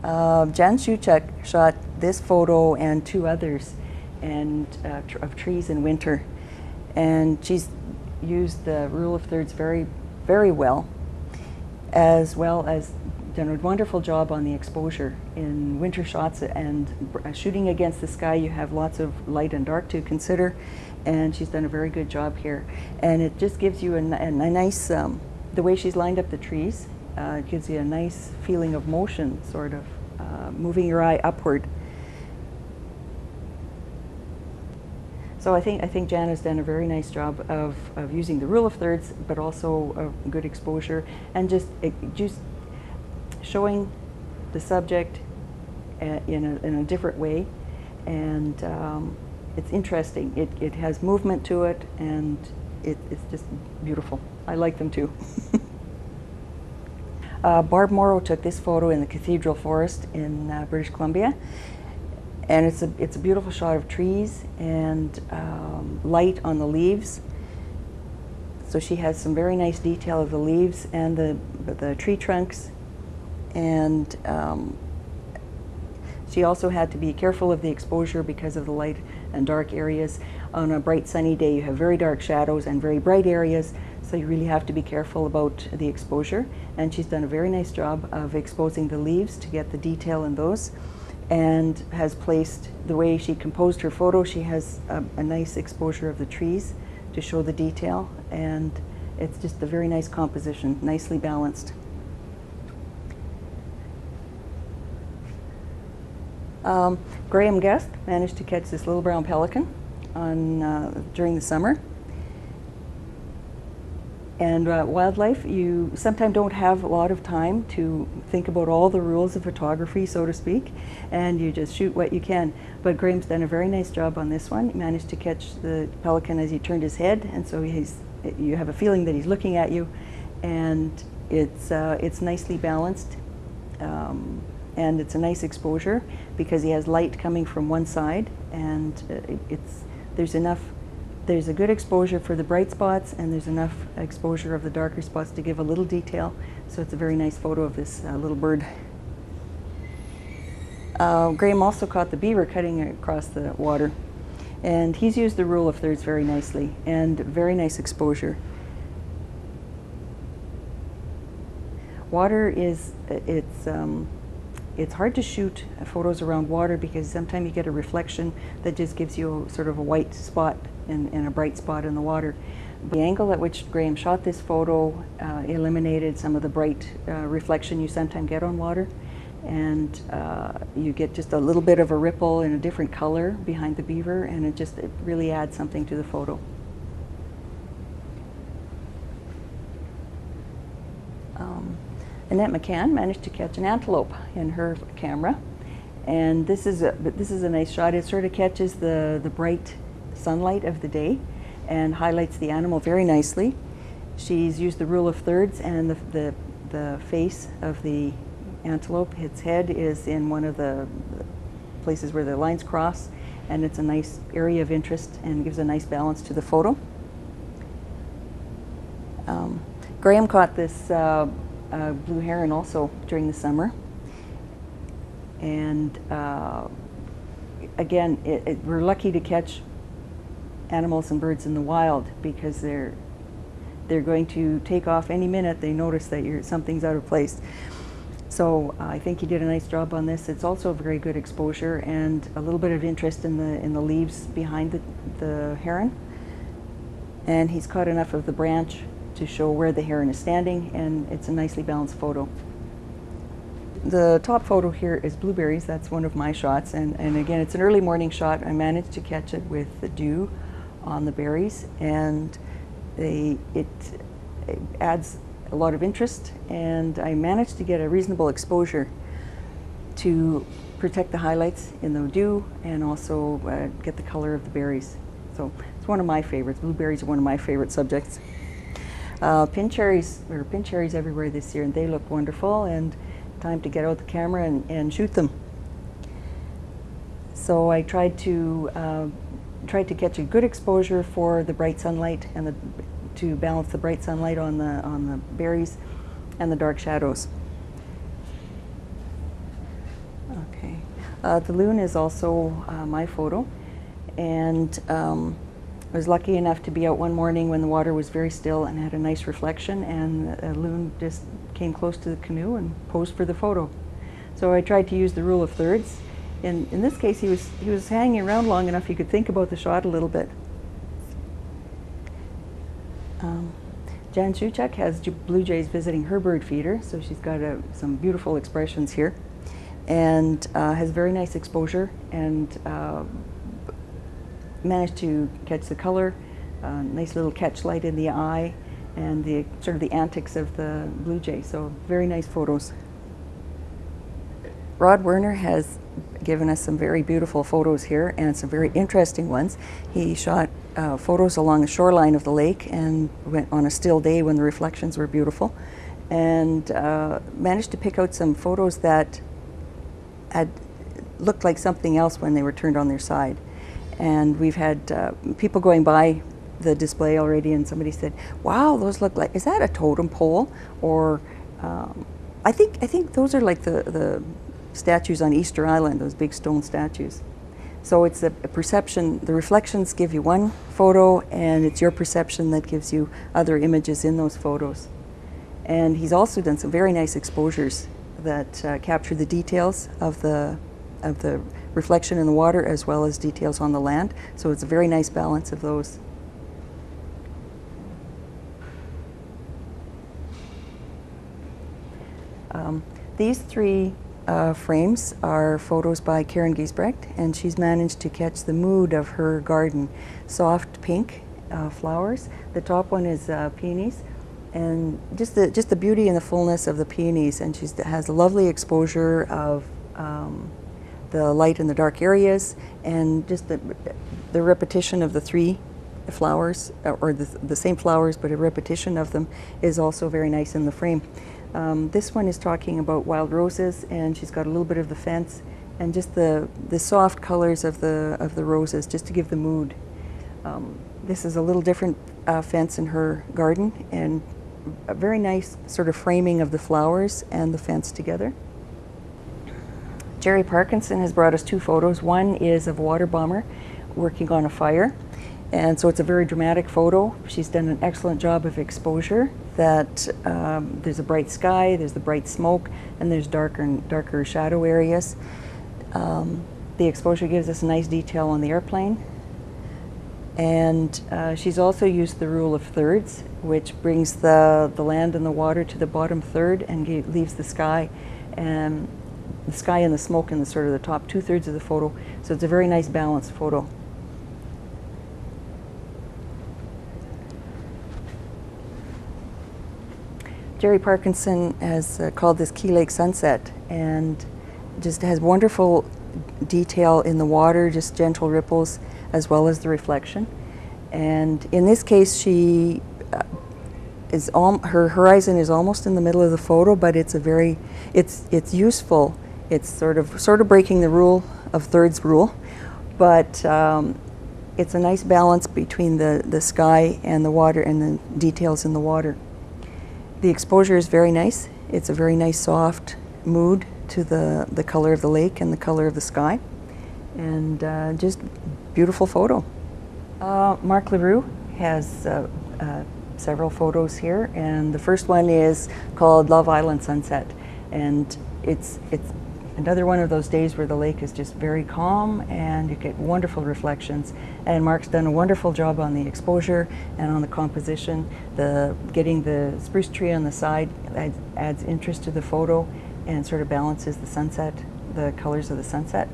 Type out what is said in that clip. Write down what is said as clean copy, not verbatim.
Jan Shuchuk shot this photo and two others of trees in winter. And she's used the rule of thirds very, very well as done a wonderful job on the exposure. In winter shots and shooting against the sky, you have lots of light and dark to consider, and she's done a very good job here. And it just gives you a nice, the way she's lined up the trees, gives you a nice feeling of motion, sort of moving your eye upward. So I think Jan has done a very nice job of using the rule of thirds, but also a good exposure, and just showing the subject in a different way. And it's interesting. It has movement to it, and it's just beautiful. I like them too. Barb Morrow took this photo in the Cathedral Forest in British Columbia. And it's a beautiful shot of trees and light on the leaves. So she has some very nice detail of the leaves and the tree trunks. And she also had to be careful of the exposure because of the light and dark areas. On a bright sunny day, you have very dark shadows and very bright areas, so you really have to be careful about the exposure. And she's done a very nice job of exposing the leaves to get the detail in those, and has placed, the way she composed her photo, she has a nice exposure of the trees to show the detail, and it's just a very nice composition, nicely balanced. Graham Guest managed to catch this little brown pelican during the summer. And wildlife, you sometimes don't have a lot of time to think about all the rules of photography, so to speak, and you just shoot what you can. But Graham's done a very nice job on this one. He managed to catch the pelican as he turned his head, and so you have a feeling that he's looking at you, and it's nicely balanced, and it's a nice exposure because he has light coming from one side, and there's a good exposure for the bright spots, and there's enough exposure of the darker spots to give a little detail. So it's a very nice photo of this little bird. Graham also caught the beaver cutting across the water. And he's used the rule of thirds very nicely, and very nice exposure. Water it's hard to shoot photos around water because sometimes you get a reflection that just gives you sort of a white spot and a bright spot in the water. The angle at which Graham shot this photo eliminated some of the bright reflection you sometimes get on water, and you get just a little bit of a ripple in a different color behind the beaver, and it really adds something to the photo. Annette McCann managed to catch an antelope in her camera, and this is a nice shot. It sort of catches the bright sunlight of the day and highlights the animal very nicely. She's used the rule of thirds, and the face of the antelope, its head is in one of the places where the lines cross, and it's a nice area of interest and gives a nice balance to the photo. Graham caught this blue heron also during the summer, and again, we're lucky to catch animals and birds in the wild because they're going to take off any minute they notice that something's out of place. So I think he did a nice job on this. It's also a very good exposure and a little bit of interest in the leaves behind the heron, and he's caught enough of the branch to show where the heron is standing, and it's a nicely balanced photo. The top photo here is blueberries. That's one of my shots, and again, it's an early morning shot. I managed to catch it with the dew on the berries, and it adds a lot of interest, and I managed to get a reasonable exposure to protect the highlights in the dew and also get the color of the berries. So it's one of my favorites. Blueberries are one of my favorite subjects. Pin cherries, there are pin cherries everywhere this year, and they look wonderful, and time to get out the camera and shoot them. So I tried to catch a good exposure for the bright sunlight and to balance the bright sunlight on the berries and the dark shadows. Okay. The loon is also my photo, and I was lucky enough to be out one morning when the water was very still and had a nice reflection, and a loon just came close to the canoe and posed for the photo. So I tried to use the rule of thirds. In this case, he was hanging around long enough you could think about the shot a little bit. Jan Shuchak has blue jays visiting her bird feeder, so she's got some beautiful expressions here, and has very nice exposure, and managed to catch the color, nice little catch light in the eye, and the sort of the antics of the blue jay. So very nice photos. Rod Werner has given us some very beautiful photos here, and some very interesting ones. He shot photos along the shoreline of the lake, and went on a still day when the reflections were beautiful, and managed to pick out some photos that had looked like something else when they were turned on their side. And we've had people going by the display already, and somebody said, "Wow, those look like, is that a totem pole?" Or I think those are like the statues on Easter Island, those big stone statues. So it's a perception. The reflections give you one photo, and it's your perception that gives you other images in those photos. And he's also done some very nice exposures that capture the details of the reflection in the water as well as details on the land. So it's a very nice balance of those. These three frames are photos by Karen Giesbrecht, and she's managed to catch the mood of her garden. Soft pink flowers. The top one is peonies, and just the beauty and the fullness of the peonies, and she has a lovely exposure of the light and the dark areas, and just the repetition of the three flowers, or the same flowers, but a repetition of them is also very nice in the frame. This one is talking about wild roses, and she's got a little bit of the fence, and just the soft colors of the roses, just to give the mood. This is a little different fence in her garden, and a very nice sort of framing of the flowers and the fence together. Jerry Parkinson has brought us two photos. One is of a water bomber working on a fire, and so it's a very dramatic photo. She's done an excellent job of exposure. That there's a bright sky, there's the bright smoke, and there's darker and darker shadow areas. The exposure gives us a nice detail on the airplane. And she's also used the rule of thirds, which brings the land and the water to the bottom third and leaves the sky and the smoke in the sort of the top 2/3 of the photo. So it's a very nice balanced photo. Jerry Parkinson has called this Key Lake Sunset, and just has wonderful detail in the water, just gentle ripples as well as the reflection. And in this case, she her horizon is almost in the middle of the photo, but it's it's useful. It's sort of breaking the rule of thirds rule, but it's a nice balance between the sky and the water and the details in the water. The exposure is very nice. It's a very nice soft mood to the color of the lake and the color of the sky, and just beautiful photo. Mark LaRue has several photos here, and the first one is called Love Island Sunset, and it's another one of those days where the lake is just very calm and you get wonderful reflections, and Mark's done a wonderful job on the exposure and on the composition. Getting the spruce tree on the side adds interest to the photo and sort of balances the sunset, the colors of the sunset.